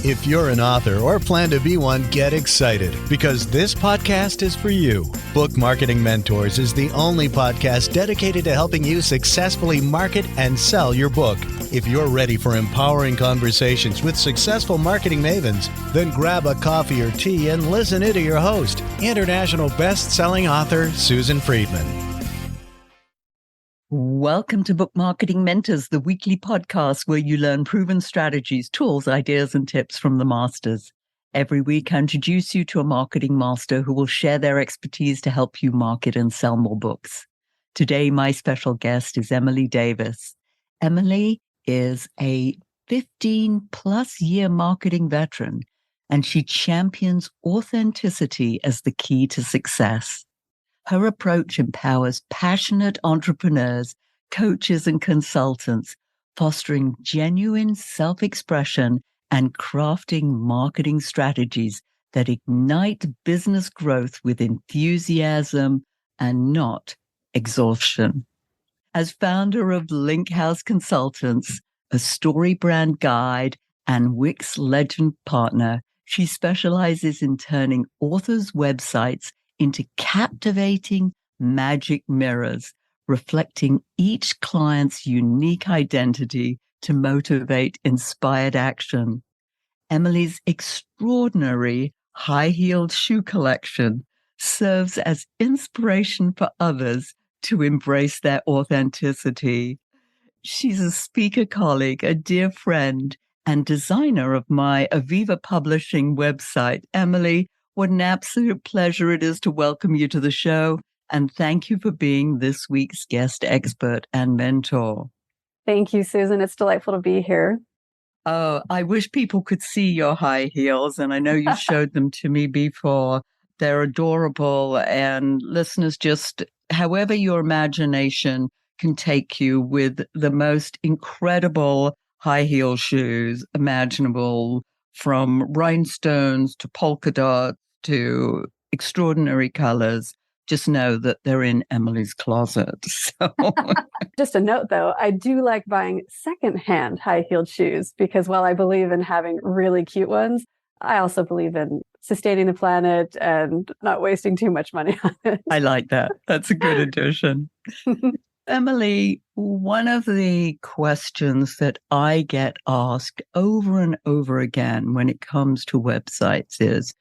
If you're an author or plan to be one, get excited because this podcast is for you. Book Marketing Mentors is the only podcast dedicated to helping you successfully market and sell your book. If you're ready for empowering conversations with successful marketing mavens, then grab a coffee or tea and listen in to your host, international best-selling author Susan Friedman. Welcome to Book Marketing Mentors, the weekly podcast where you learn proven strategies, tools, ideas, and tips from the masters. Every week, I introduce you to a marketing master who will share their expertise to help you market and sell more books. Today, my special guest is Emilie Davis. Emilie is a 15-plus year marketing veteran, and she champions authenticity as the key to success. Her approach empowers passionate entrepreneurs, coaches, and consultants, fostering genuine self-expression and crafting marketing strategies that ignite business growth with enthusiasm and not exhaustion. As founder of Link House Consultants, a story brand guide, and Wix Legend partner, she specializes in turning authors' websites into captivating magic mirrors, reflecting each client's unique identity to motivate inspired action. Emilie's extraordinary high-heeled shoe collection serves as inspiration for others to embrace their authenticity. She's a speaker colleague, a dear friend, and designer of my Aviva Publishing website. Emilie, what an absolute pleasure it is to welcome you to the show, and thank you for being this week's guest expert and mentor. Thank you, Susan. It's delightful to be here. Oh, I wish people could see your high heels, and I know you showed them to me before. They're adorable, and listeners, just however your imagination can take you with the most incredible high heel shoes imaginable, from rhinestones to polka dots to extraordinary colors. Just know that they're in Emilie's closet. So. Just a note, though, I do like buying secondhand high-heeled shoes because while I believe in having really cute ones, I also believe in sustaining the planet and not wasting too much money on it. I like that. That's a good addition. Emilie, one of the questions that I get asked over and over again when it comes to websites is,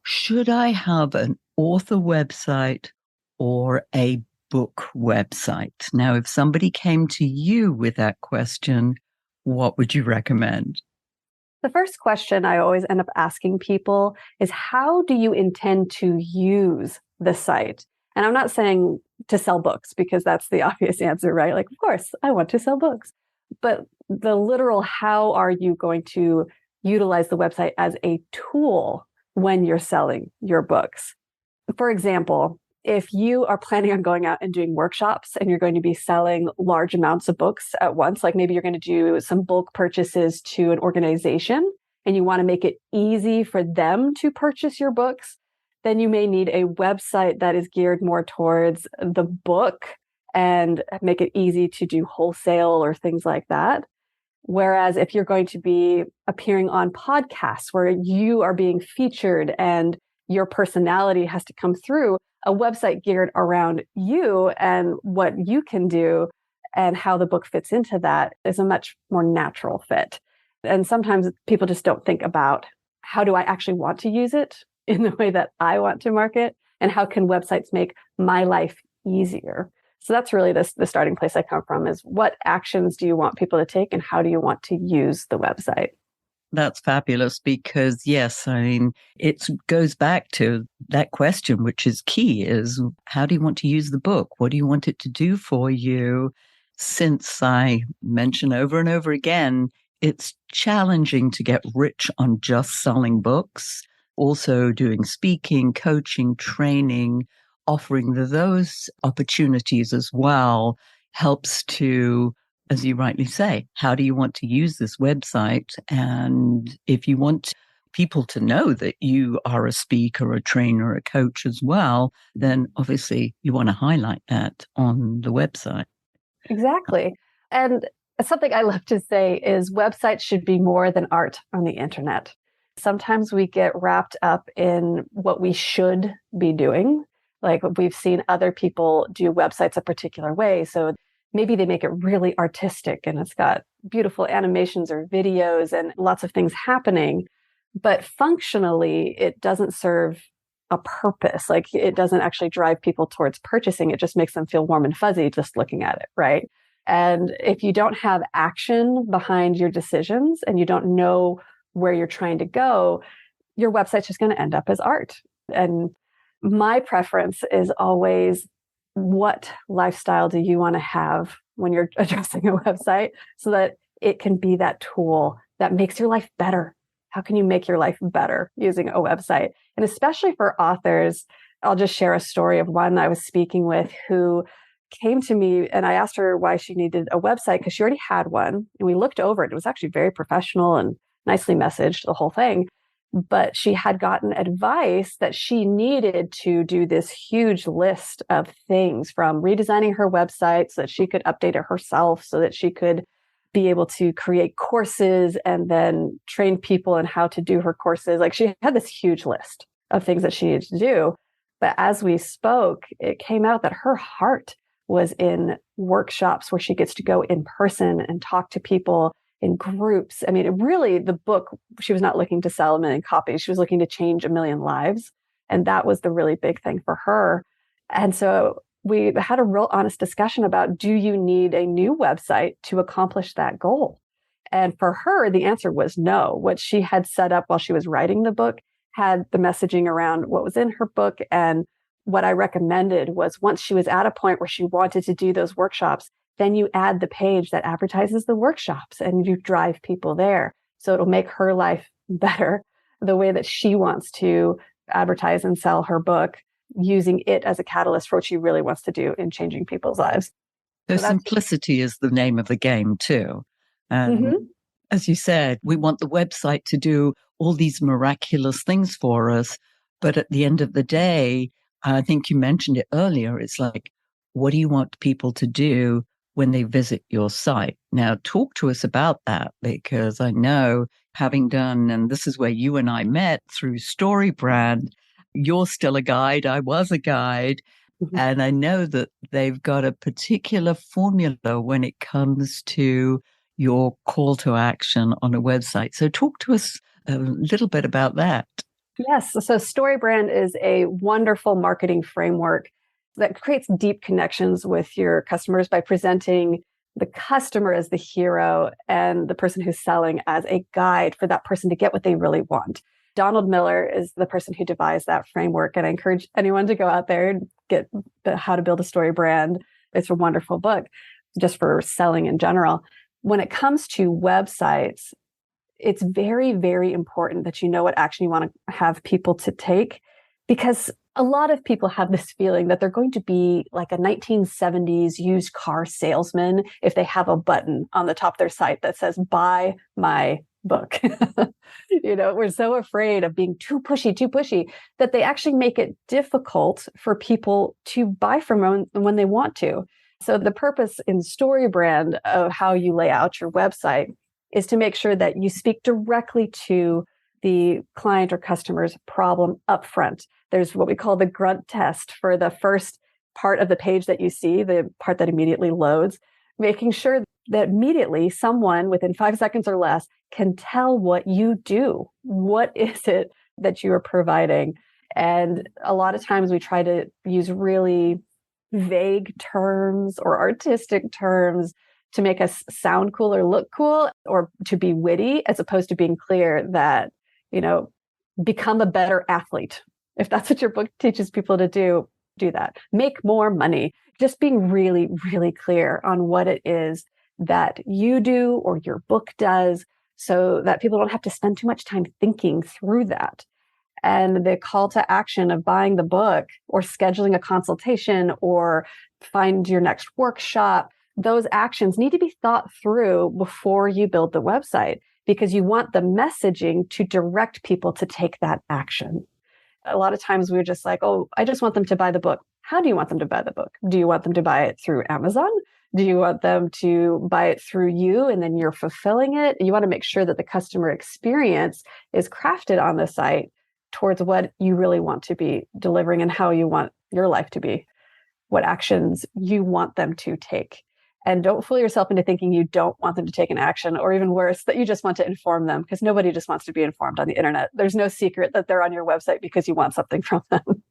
should I have an author website or a book website? Now, if somebody came to you with that question, what would you recommend? The first question I always end up asking people is, how do you intend to use the site? And I'm not saying to sell books because that's the obvious answer, right? Like, of course, I want to sell books. But the literal, how are you going to utilize the website as a tool when you're selling your books? For example, if you are planning on going out and doing workshops and you're going to be selling large amounts of books at once, like maybe you're going to do some bulk purchases to an organization and you want to make it easy for them to purchase your books, then you may need a website that is geared more towards the book and make it easy to do wholesale or things like that. Whereas if you're going to be appearing on podcasts where you are being featured and your personality has to come through, a website geared around you and what you can do and how the book fits into that is a much more natural fit. And sometimes people just don't think about, how do I actually want to use it in the way that I want to market? And how can websites make my life easier? So that's really the starting place I come from, is what actions do you want people to take and how do you want to use the website? That's fabulous because, yes, I mean, it goes back to that question, which is key, is how do you want to use the book? What do you want it to do for you? Since I mention over and over again, it's challenging to get rich on just selling books, also doing speaking, coaching, training, offering those opportunities as well helps to, as you rightly say, how do you want to use this website? And if you want people to know that you are a speaker, a trainer, a coach as well, then obviously you want to highlight that on the website. Exactly. And something I love to say is websites should be more than art on the internet. Sometimes we get wrapped up in what we should be doing. Like we've seen other people do websites a particular way. So maybe they make it really artistic and it's got beautiful animations or videos and lots of things happening. But functionally, it doesn't serve a purpose. Like it doesn't actually drive people towards purchasing. It just makes them feel warm and fuzzy just looking at it, right? And if you don't have action behind your decisions and you don't know where you're trying to go, your website's just going to end up as art. And my preference is always, what lifestyle do you want to have when you're addressing a website so that it can be that tool that makes your life better? How can you make your life better using a website? And especially for authors, I'll just share a story of one I was speaking with who came to me and I asked her why she needed a website because she already had one. And we looked over it. It was actually very professional and nicely messaged, the whole thing. But she had gotten advice that she needed to do this huge list of things, from redesigning her website so that she could update it herself, so that she could be able to create courses and then train people in how to do her courses. Like she had this huge list of things that she needed to do. But as we spoke, it came out that her heart was in workshops where she gets to go in person and talk to people in groups. I mean, the book, she was not looking to sell a million copies. She was looking to change a million lives. And that was the really big thing for her. And so we had a real honest discussion about, do you need a new website to accomplish that goal? And for her, the answer was no. What she had set up while she was writing the book had the messaging around what was in her book. And what I recommended was, once she was at a point where she wanted to do those workshops, then you add the page that advertises the workshops and you drive people there. So it'll make her life better the way that she wants to advertise and sell her book, using it as a catalyst for what she really wants to do in changing people's lives. So simplicity is the name of the game too. And as you said, we want the website to do all these miraculous things for us. But at the end of the day, I think you mentioned it earlier, it's like, what do you want people to do when they visit your site? Now, talk to us about that, because I know, having done, and this is where you and I met through StoryBrand, you're still a guide, I was a guide, and I know that they've got a particular formula when it comes to your call to action on a website. So talk to us a little bit about that. Yes. So StoryBrand is a wonderful marketing framework that creates deep connections with your customers by presenting the customer as the hero and the person who's selling as a guide for that person to get what they really want. Donald Miller is the person who devised that framework. And I encourage anyone to go out there and get the How to Build a Story Brand. It's a wonderful book just for selling in general. When it comes to websites, it's very, very important that you know what action you want to have people to take, because a lot of people have this feeling that they're going to be like a 1970s used car salesman if they have a button on the top of their site that says, buy my book. We're so afraid of being too pushy, that they actually make it difficult for people to buy from when they want to. So the purpose in StoryBrand of how you lay out your website is to make sure that you speak directly to the client or customer's problem upfront. There's what we call the grunt test for the first part of the page that you see, the part that immediately loads, making sure that immediately someone within 5 seconds or less can tell what you do. What is it that you are providing? And a lot of times we try to use really vague terms or artistic terms to make us sound cool or look cool, or to be witty, as opposed to being clear that, become a better athlete. If that's what your book teaches people to do that. Make more money. Just being really, really clear on what it is that you do or your book does, so that people don't have to spend too much time thinking through that. And the call to action of buying the book or scheduling a consultation or find your next workshop, those actions need to be thought through before you build the website, because you want the messaging to direct people to take that action. A lot of times we're just like, oh, I just want them to buy the book. how do you want them to buy the book? Do you want them to buy it through Amazon? Do you want them to buy it through you and then you're fulfilling it? You want to make sure that the customer experience is crafted on the site towards what you really want to be delivering and how you want your life to be, what actions you want them to take. And don't fool yourself into thinking you don't want them to take an action, or even worse, that you just want to inform them, because nobody just wants to be informed on the internet. There's no secret that they're on your website because you want something from them,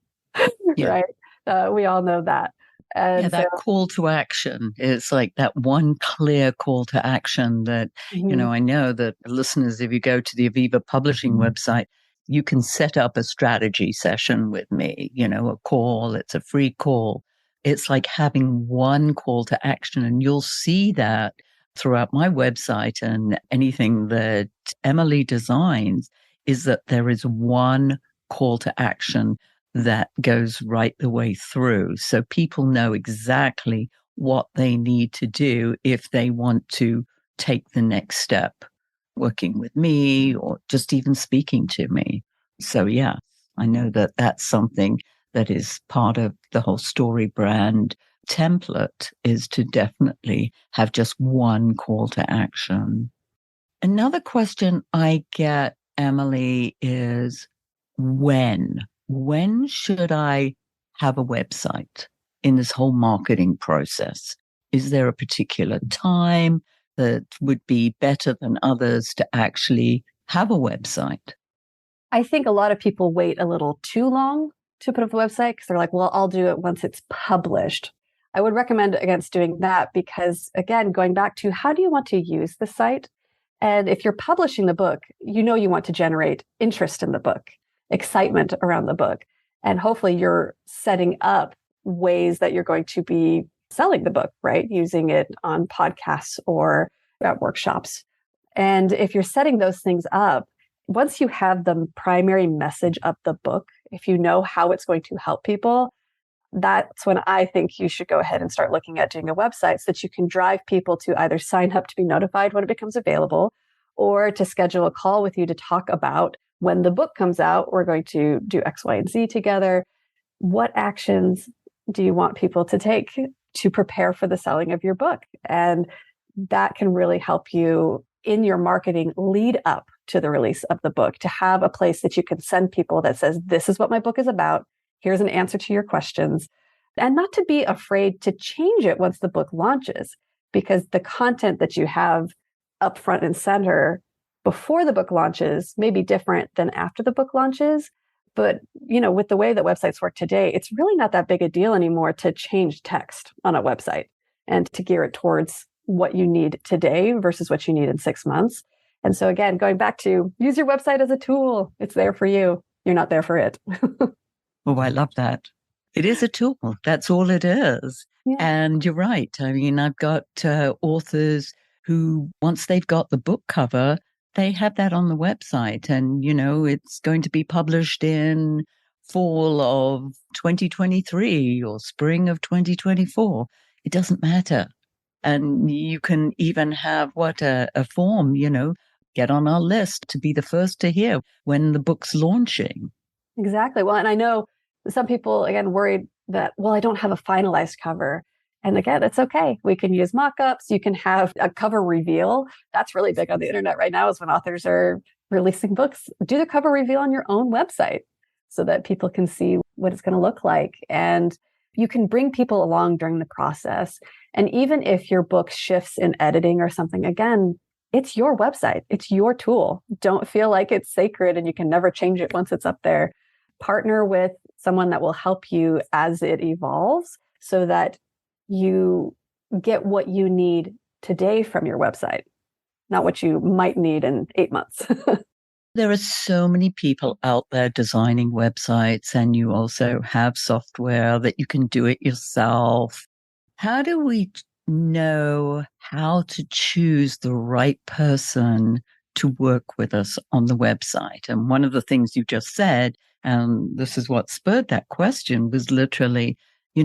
Yeah. right? We all know that. And that call to action is like that one clear call to action that, I know that listeners, if you go to the Aviva Publishing website, you can set up a strategy session with me, a call, it's a free call. It's like having one call to action, and you'll see that throughout my website and anything that Emilie designs is that there is one call to action that goes right the way through. So people know exactly what they need to do if they want to take the next step, working with me or just even speaking to me. So, yeah, I know that that's something that is part of the whole story brand template, is to definitely have just one call to action. Another question I get, Emilie, is when? When should I have a website in this whole marketing process? Is there a particular time that would be better than others to actually have a website? I think a lot of people wait a little too long to put up a website because they're like, well, I'll do it once it's published. I would recommend against doing that because, again, going back to how do you want to use the site? And if you're publishing the book, you want to generate interest in the book, excitement around the book. And hopefully you're setting up ways that you're going to be selling the book, right? Using it on podcasts or at workshops. And if you're setting those things up, once you have the primary message of the book, if you know how it's going to help people, that's when I think you should go ahead and start looking at doing a website so that you can drive people to either sign up to be notified when it becomes available or to schedule a call with you to talk about when the book comes out, we're going to do X, Y, and Z together. What actions do you want people to take to prepare for the selling of your book? And that can really help you in your marketing lead up to the release of the book, to have a place that you can send people that says, this is what my book is about. Here's an answer to your questions. And not to be afraid to change it once the book launches, because the content that you have up front and center before the book launches may be different than after the book launches. But, with the way that websites work today, it's really not that big a deal anymore to change text on a website and to gear it towards what you need today versus what you need in 6 months. And so again, going back to use your website as a tool. It's there for you. You're not there for it. Oh, I love that. It is a tool. That's all it is. Yeah. And you're right. I mean, I've got authors who, once they've got the book cover, they have that on the website. And, it's going to be published in fall of 2023 or spring of 2024. It doesn't matter. And you can even have a form, get on our list to be the first to hear when the book's launching. Exactly. Well, and I know some people, again, worried that, I don't have a finalized cover. And again, it's okay. We can use mock-ups. You can have a cover reveal. That's really big on the internet right now, is when authors are releasing books. Do the cover reveal on your own website so that people can see what it's going to look like. And you can bring people along during the process. And even if your book shifts in editing or something, again, it's your website. It's your tool. Don't feel like it's sacred and you can never change it once it's up there. Partner with someone that will help you as it evolves so that you get what you need today from your website, not what you might need in 8 months. There are so many people out there designing websites, and you also have software that you can do it yourself. How do we know how to choose the right person to work with us on the website? And one of the things you just said, and this is what spurred that question, was literally,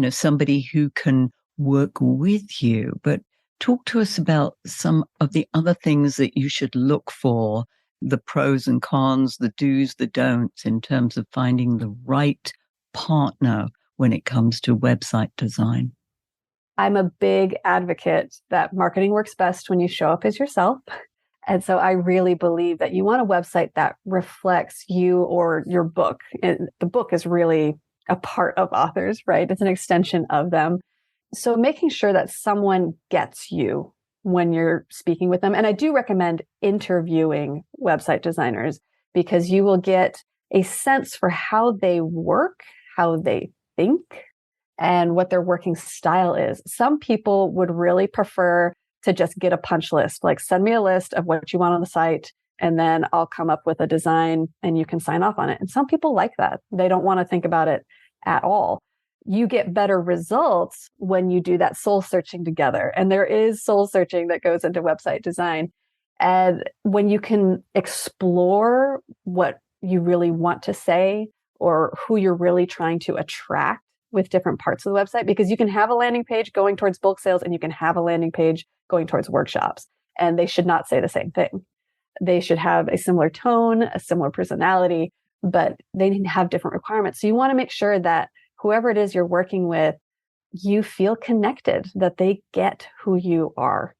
somebody who can work with you. But talk to us about some of the other things that you should look for, the pros and cons, the do's, the don'ts, in terms of finding the right partner when it comes to website design? I'm a big advocate that marketing works best when you show up as yourself. And so I really believe that you want a website that reflects you or your book. And the book is really a part of authors, right? It's an extension of them. So making sure that someone gets you when you're speaking with them. And I do recommend interviewing website designers because you will get a sense for how they work, how they think, and what their working style is. Some people would really prefer to just get a punch list, like send me a list of what you want on the site, and then I'll come up with a design and you can sign off on it. And some people like that. They don't want to think about it at all. You get better results when you do that soul searching together. And there is soul searching that goes into website design. And when you can explore what you really want to say or who you're really trying to attract with different parts of the website, because you can have a landing page going towards bulk sales and you can have a landing page going towards workshops, and they should not say the same thing. They should have a similar tone, a similar personality, but they need to have different requirements. So you want to make sure that whoever it is you're working with, you feel connected, that they get who you are.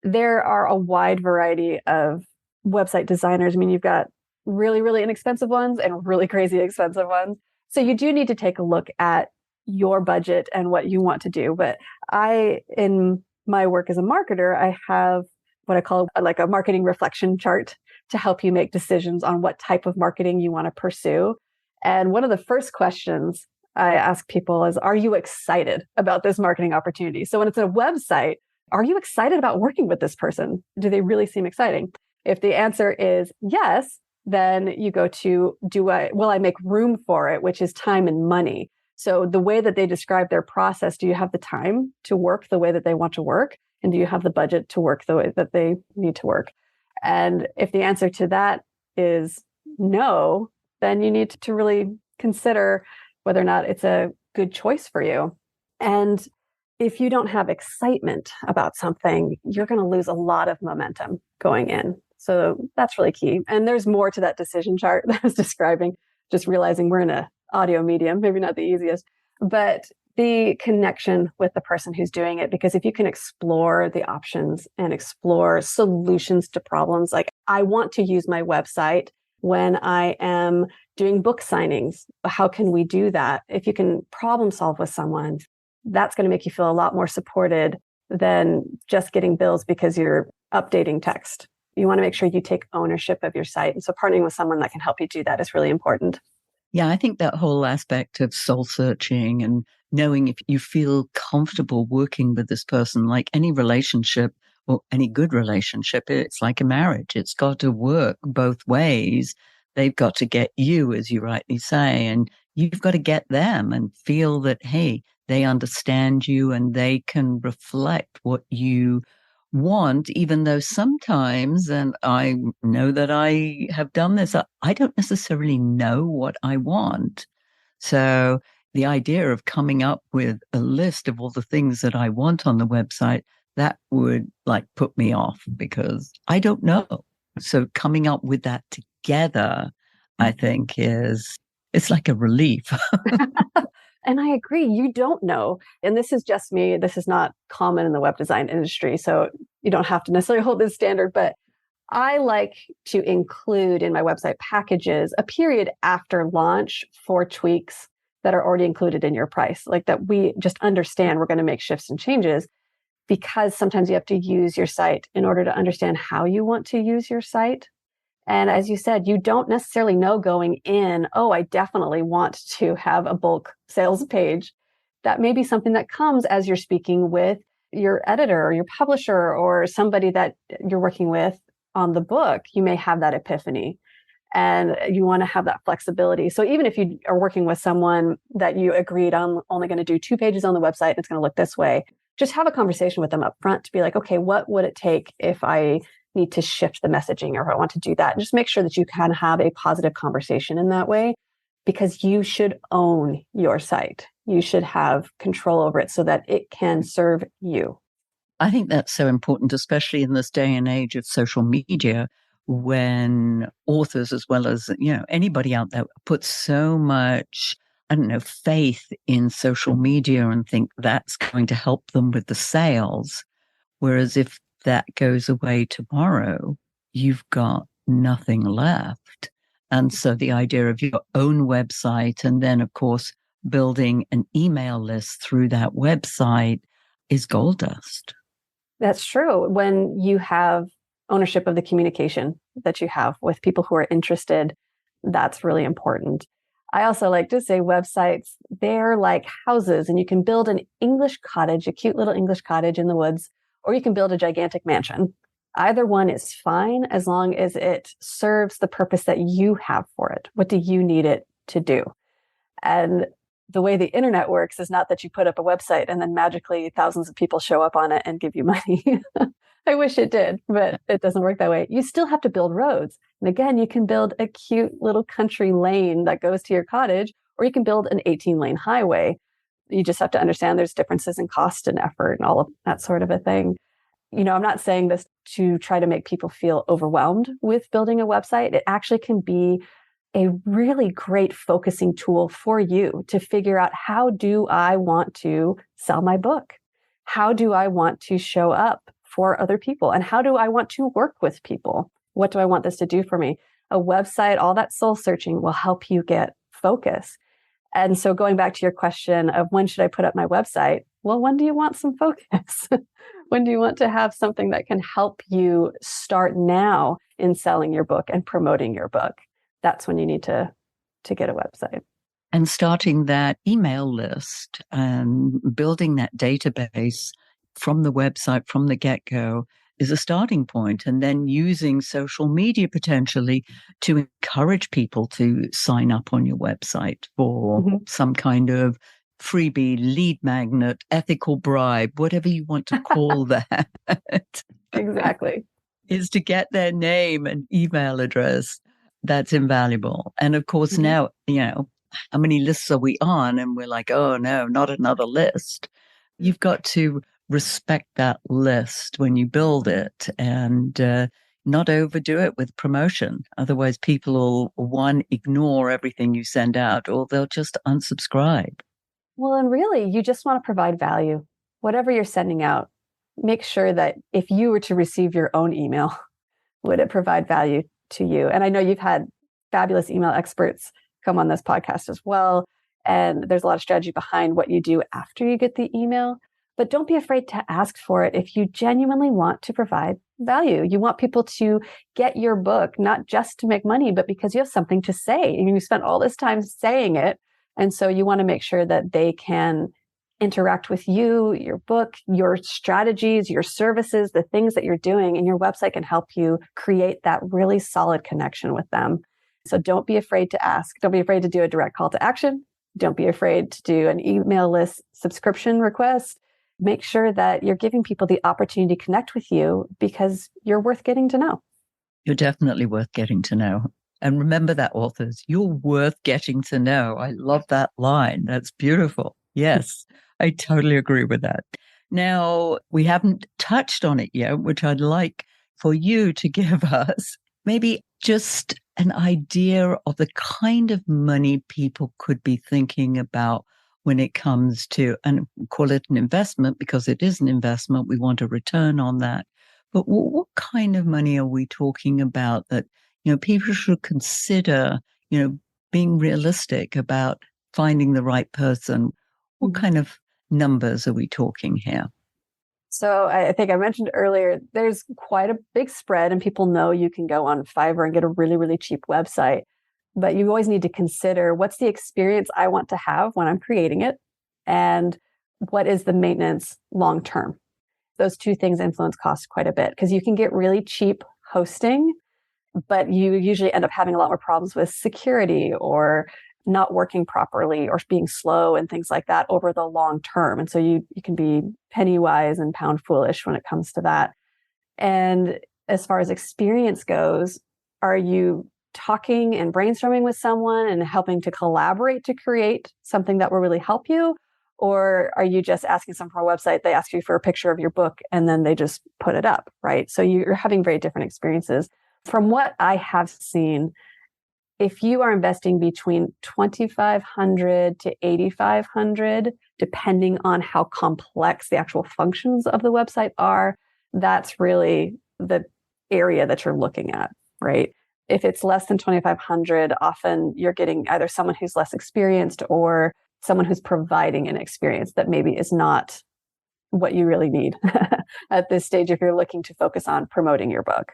There are a wide variety of website designers. I mean, you've got really, really inexpensive ones and really crazy expensive ones. So you do need to take a look at your budget and what you want to do. But in my work as a marketer, I have what I call like a marketing reflection chart to help you make decisions on what type of marketing you want to pursue. And one of the first questions I ask people is, are you excited about this marketing opportunity? So when it's a website, are you excited about working with this person? Do they really seem exciting? If the answer is yes, then you go to, will I make room for it, which is time and money. So the way that they describe their process, do you have the time to work the way that they want to work? And do you have the budget to work the way that they need to work? And if the answer to that is no, then you need to really consider whether or not it's a good choice for you. And if you don't have excitement about something, you're going to lose a lot of momentum going in. So that's really key. And there's more to that decision chart that I was describing, just realizing we're in an audio medium, maybe not the easiest, but the connection with the person who's doing it. Because if you can explore the options and explore solutions to problems, like I want to use my website when I am doing book signings, how can we do that? If you can problem solve with someone, that's going to make you feel a lot more supported than just getting bills because you're updating text. You want to make sure you take ownership of your site. And so partnering with someone that can help you do that is really important. Yeah, I think that whole aspect of soul searching and knowing if you feel comfortable working with this person, like any relationship or any good relationship, it's like a marriage. It's got to work both ways. They've got to get you, as you rightly say, and you've got to get them and feel that, hey, they understand you and they can reflect what you want, even though sometimes, and I know that I have done this, I don't necessarily know what I want. So the idea of coming up with a list of all the things that I want on the website, that would like put me off because I don't know. So coming up with that together, I think it's like a relief. And I agree, you don't know. And this is just me. This is not common in the web design industry. So you don't have to necessarily hold this standard, but I like to include in my website packages a period after launch for tweaks that are already included in your price, like that we just understand we're going to make shifts and changes, because sometimes you have to use your site in order to understand how you want to use your site. And as you said, you don't necessarily know going in, oh, I definitely want to have a bulk sales page. That may be something that comes as you're speaking with your editor or your publisher or somebody that you're working with on the book. You may have that epiphany and you want to have that flexibility. So even if you are working with someone that you agreed on only going to do 2 pages on the website, and it's going to look this way, just have a conversation with them up front to be like, okay, what would it take if I need to shift the messaging or if I want to do that? And just make sure that you can have a positive conversation in that way, because you should own your site. You should have control over it so that it can serve you. I think that's so important, especially in this day and age of social media, when authors, as well as, anybody out there, put so much I don't know, faith in social media and think that's going to help them with the sales. Whereas if that goes away tomorrow, you've got nothing left. And so the idea of your own website and then, of course, building an email list through that website is gold dust. That's true. When you have ownership of the communication that you have with people who are interested, that's really important. I also like to say websites, they're like houses, and you can build an English cottage, a cute little English cottage in the woods, or you can build a gigantic mansion. Either one is fine as long as it serves the purpose that you have for it. What do you need it to do? And the way the internet works is not that you put up a website and then magically thousands of people show up on it and give you money. I wish it did, but it doesn't work that way. You still have to build roads. And again, you can build a cute little country lane that goes to your cottage, or you can build an 18-lane highway. You just have to understand there's differences in cost and effort and all of that sort of a thing. You know, I'm not saying this to try to make people feel overwhelmed with building a website. It actually can be a really great focusing tool for you to figure out, how do I want to sell my book? How do I want to show up for other people? And how do I want to work with people? What do I want this to do for me? A website, all that soul searching will help you get focus. And so going back to your question of when should I put up my website? Well, when do you want some focus? When do you want to have something that can help you start now in selling your book and promoting your book? That's when you need to get a website. And starting that email list and building that database from the website from the get-go is a starting point. And then using social media potentially to encourage people to sign up on your website for some kind of freebie, lead magnet, ethical bribe, whatever you want to call that. Exactly. Is to get their name and email address. That's invaluable. And of course, now, you know, how many lists are we on? And we're like, oh no, not another list. You've got to respect that list when you build it and not overdo it with promotion. Otherwise, people will, one, ignore everything you send out, or they'll just unsubscribe. Well, and really, you just want to provide value. Whatever you're sending out, make sure that if you were to receive your own email, would it provide value to you? And I know you've had fabulous email experts come on this podcast as well. And there's a lot of strategy behind what you do after you get the email. But don't be afraid to ask for it if you genuinely want to provide value. You want people to get your book, not just to make money, but because you have something to say. And you spent all this time saying it. And so you want to make sure that they can interact with you, your book, your strategies, your services, the things that you're doing, and your website can help you create that really solid connection with them. So don't be afraid to ask. Don't be afraid to do a direct call to action. Don't be afraid to do an email list subscription request. Make sure that you're giving people the opportunity to connect with you because you're worth getting to know. You're definitely worth getting to know. And remember that, authors, you're worth getting to know. I love that line. That's beautiful. Yes, I totally agree with that. Now, we haven't touched on it yet, which I'd like for you to give us maybe just an idea of the kind of money people could be thinking about when it comes to, and call it an investment because it is an investment. We want a return on that. But what kind of money are we talking about that, you know, people should consider, you know, being realistic about finding the right person? What kind of numbers are we talking here? So I think I mentioned earlier, there's quite a big spread, and people know you can go on Fiverr and get a really, really cheap website. But you always need to consider, what's the experience I want to have when I'm creating it? And what is the maintenance long term? Those two things influence cost quite a bit, because you can get really cheap hosting, but you usually end up having a lot more problems with security or not working properly or being slow and things like that over the long term. And so you can be penny wise and pound foolish when it comes to that. And as far as experience goes, are you talking and brainstorming with someone and helping to collaborate to create something that will really help you? Or are you just asking someone for a website, they ask you for a picture of your book, and then they just put it up, right? So you're having very different experiences. From what I have seen, if you are investing between $2,500 to $8,500, depending on how complex the actual functions of the website are, that's really the area that you're looking at, right? If it's less than 2,500, often you're getting either someone who's less experienced or someone who's providing an experience that maybe is not what you really need at this stage if you're looking to focus on promoting your book.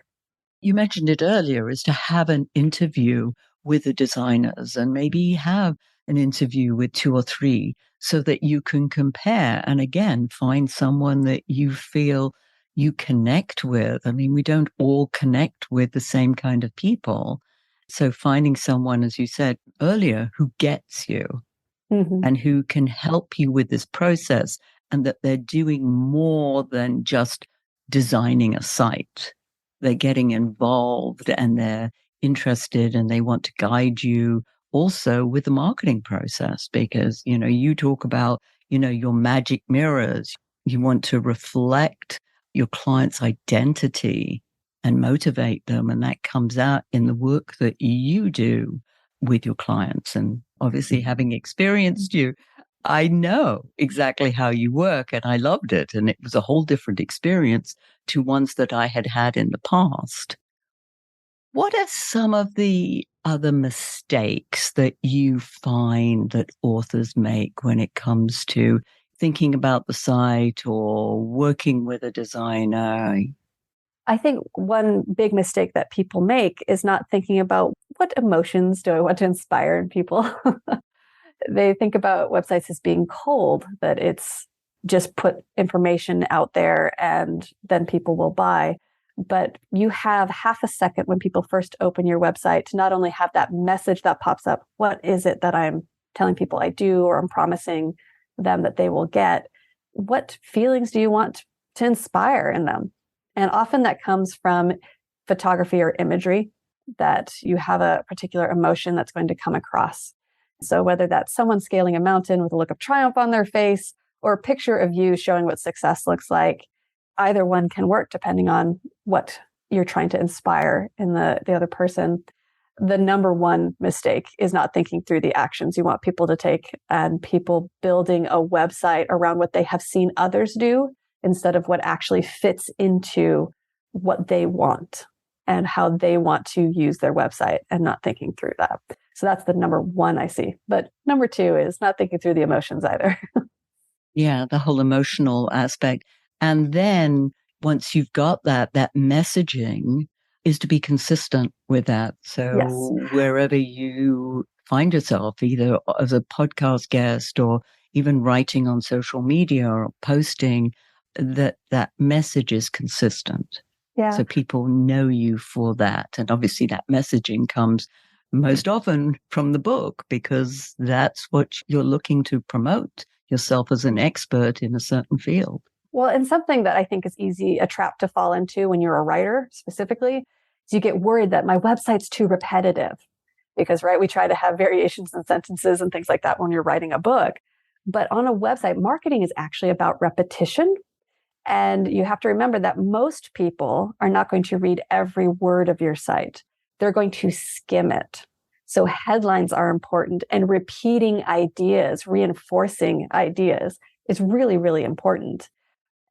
You mentioned it earlier, is to have an interview with the designers and maybe have an interview with 2 or 3 so that you can compare and again find someone that you feel you connect with. I mean, we don't all connect with the same kind of people. So finding someone, as you said earlier, who gets you and who can help you with this process, and that they're doing more than just designing a site. They're getting involved and they're interested and they want to guide you also with the marketing process because, you talk about, your magic mirrors. You want to reflect your client's identity and motivate them. And that comes out in the work that you do with your clients. And obviously, having experienced you, I know exactly how you work and I loved it. And it was a whole different experience to ones that I had had in the past. What are some of the other mistakes that you find that authors make when it comes to thinking about the site or working with a designer? I think one big mistake that people make is not thinking about what emotions do I want to inspire in people. They think about websites as being cold, that it's just put information out there and then people will buy. But you have half a second when people first open your website to not only have that message that pops up, what is it that I'm telling people I do or I'm promising them that they will get? What feelings do you want to inspire in them? And often that comes from photography or imagery, that you have a particular emotion that's going to come across. So whether that's someone scaling a mountain with a look of triumph on their face or a picture of you showing what success looks like, either one can work depending on what you're trying to inspire in the other person. The number one mistake is not thinking through the actions you want people to take and people building a website around what they have seen others do instead of what actually fits into what they want and how they want to use their website and not thinking through that. So that's the number one I see. But number 2 is not thinking through the emotions either. Yeah, the whole emotional aspect. And then once you've got that messaging is to be consistent with that. So Yes. wherever you find yourself, either as a podcast guest or even writing on social media or posting, that message is consistent. Yeah. So people know you for that. And obviously that messaging comes most often from the book because that's what you're looking to promote, yourself as an expert in a certain field. Well, and something that I think is easy, a trap to fall into when you're a writer specifically, is you get worried that my website's too repetitive because, right, we try to have variations in sentences and things like that when you're writing a book. But on a website, marketing is actually about repetition. And you have to remember that most people are not going to read every word of your site. They're going to skim it. So headlines are important and repeating ideas, reinforcing ideas is really, really important.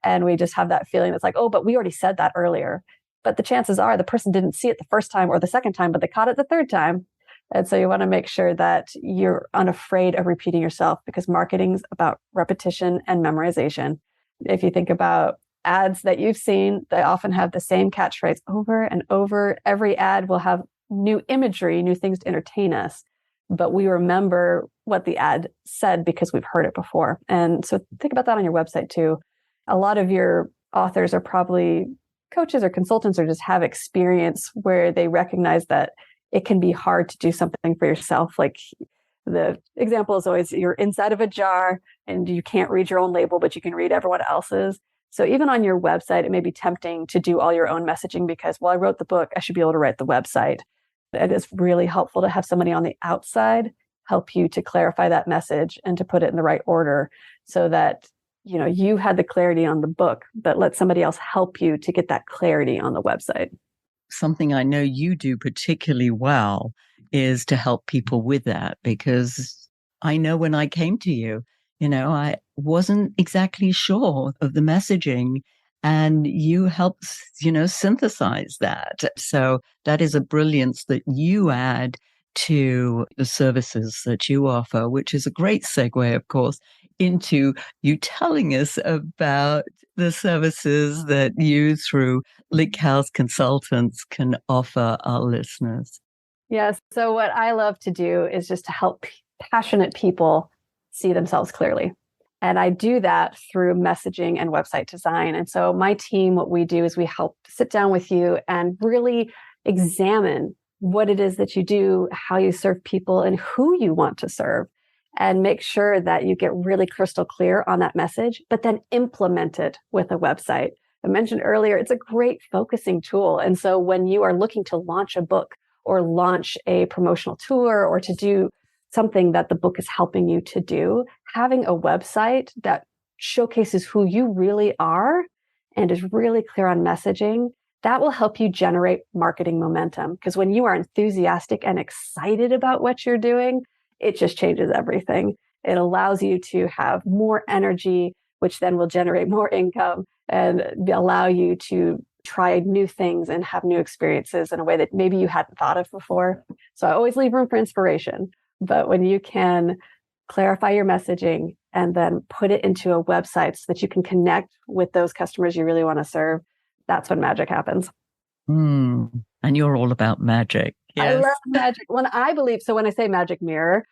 And we just have that feeling that's like, oh, but we already said that earlier. But the chances are the person didn't see it the first time or the second time, but they caught it the third time. And so you want to make sure that you're unafraid of repeating yourself because marketing's about repetition and memorization. If you think about ads that you've seen, they often have the same catchphrase over and over. Every ad will have new imagery, new things to entertain us. But we remember what the ad said because we've heard it before. And so think about that on your website too. A lot of your authors are probably coaches or consultants or just have experience where they recognize that it can be hard to do something for yourself. Like the example is always you're inside of a jar and you can't read your own label, but you can read everyone else's. So even on your website, it may be tempting to do all your own messaging because, well, I wrote the book, I should be able to write the website. It is really helpful to have somebody on the outside help you to clarify that message and to put it in the right order so that you had the clarity on the book, but let somebody else help you to get that clarity on the website. Something I know you do particularly well is to help people with that, because I know when I came to you, I wasn't exactly sure of the messaging, and you helped, synthesize that. So that is a brilliance that you add to the services that you offer, which is a great segue, of course, into you telling us about the services that you, through Link House Consultants, can offer our listeners. Yes. So what I love to do is just to help passionate people see themselves clearly. And I do that through messaging and website design. And so my team, what we do is we help sit down with you and really examine what it is that you do, how you serve people, and who you want to serve, and make sure that you get really crystal clear on that message, but then implement it with a website. I mentioned earlier, it's a great focusing tool. And so when you are looking to launch a book or launch a promotional tour or to do something that the book is helping you to do, having a website that showcases who you really are and is really clear on messaging, that will help you generate marketing momentum. Because when you are enthusiastic and excited about what you're doing, it just changes everything. It allows you to have more energy, which then will generate more income and allow you to try new things and have new experiences in a way that maybe you hadn't thought of before. So I always leave room for inspiration. But when you can clarify your messaging and then put it into a website so that you can connect with those customers you really want to serve, that's when magic happens. And you're all about magic. Yes. I love magic. When I say magic mirror,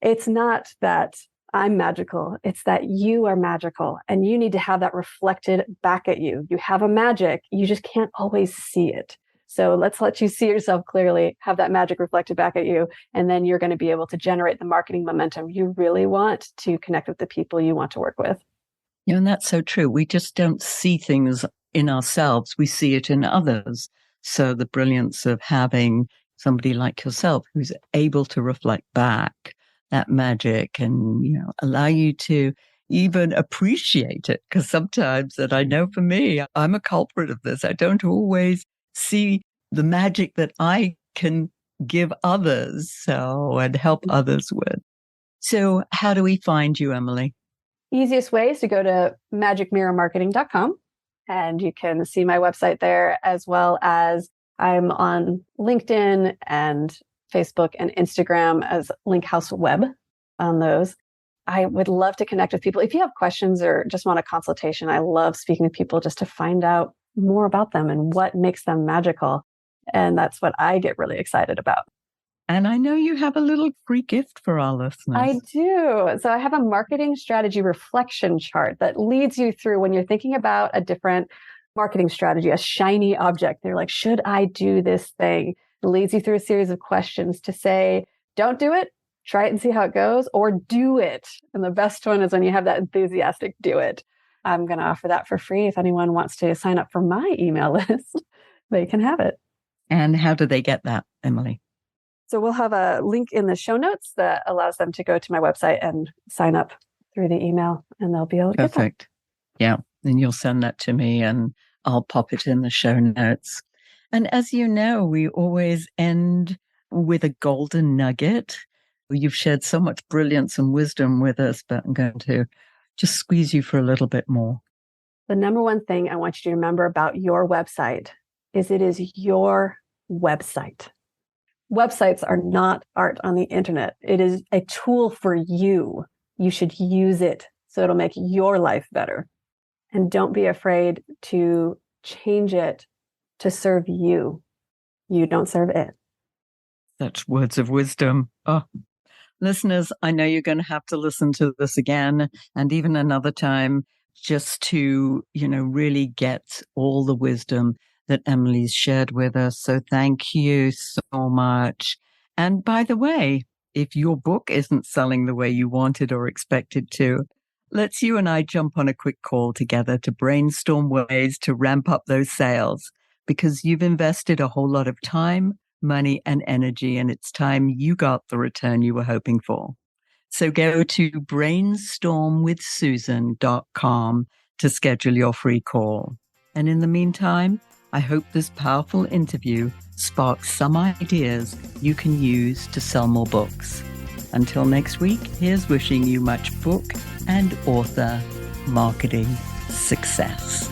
it's not that I'm magical. It's that you are magical and you need to have that reflected back at you. You have a magic. You just can't always see it. So let's let you see yourself clearly, have that magic reflected back at you. And then you're going to be able to generate the marketing momentum you really want to connect with the people you want to work with. And that's so true. We just don't see things in ourselves. We see it in others. So the brilliance of having somebody like yourself who's able to reflect back that magic and, allow you to even appreciate it. Because sometimes, and I know for me, I'm a culprit of this, I don't always see the magic that I can give others and help others with. So how do we find you, Emilie? Easiest way is to go to magicmirrormarketing.com and you can see my website there, as well as I'm on LinkedIn and Facebook and Instagram as Link House Web on those. I would love to connect with people. If you have questions or just want a consultation, I love speaking with people just to find out more about them and what makes them magical. And that's what I get really excited about. And I know you have a little free gift for our listeners. I do. So I have a marketing strategy reflection chart that leads you through when you're thinking about a different marketing strategy, a shiny object. They're like, should I do this thing? It leads you through a series of questions to say, don't do it, try it and see how it goes, or do it. And the best one is when you have that enthusiastic do it. I'm going to offer that for free. If anyone wants to sign up for my email list, they can have it. And how do they get that, Emilie? So we'll have a link in the show notes that allows them to go to my website and sign up through the email, and they'll be able to get that. Perfect. Yeah. And you'll send that to me and I'll pop it in the show notes. And as you know, we always end with a golden nugget. You've shared so much brilliance and wisdom with us, but I'm going to just squeeze you for a little bit more. The number one thing I want you to remember about your website is it is your website. Websites are not art on the internet. It is a tool for you. You should use it so it'll make your life better. And don't be afraid to change it to serve you. You don't serve it. Such words of wisdom. Oh, listeners, I know you're going to have to listen to this again and even another time just to, really get all the wisdom that Emilie's shared with us. So thank you so much. And by the way, if your book isn't selling the way you wanted or expected to, let's you and I jump on a quick call together to brainstorm ways to ramp up those sales, because you've invested a whole lot of time, money, and energy, and it's time you got the return you were hoping for. So go to brainstormwithsusan.com to schedule your free call. And in the meantime, I hope this powerful interview sparks some ideas you can use to sell more books. Until next week, here's wishing you much book and author marketing success.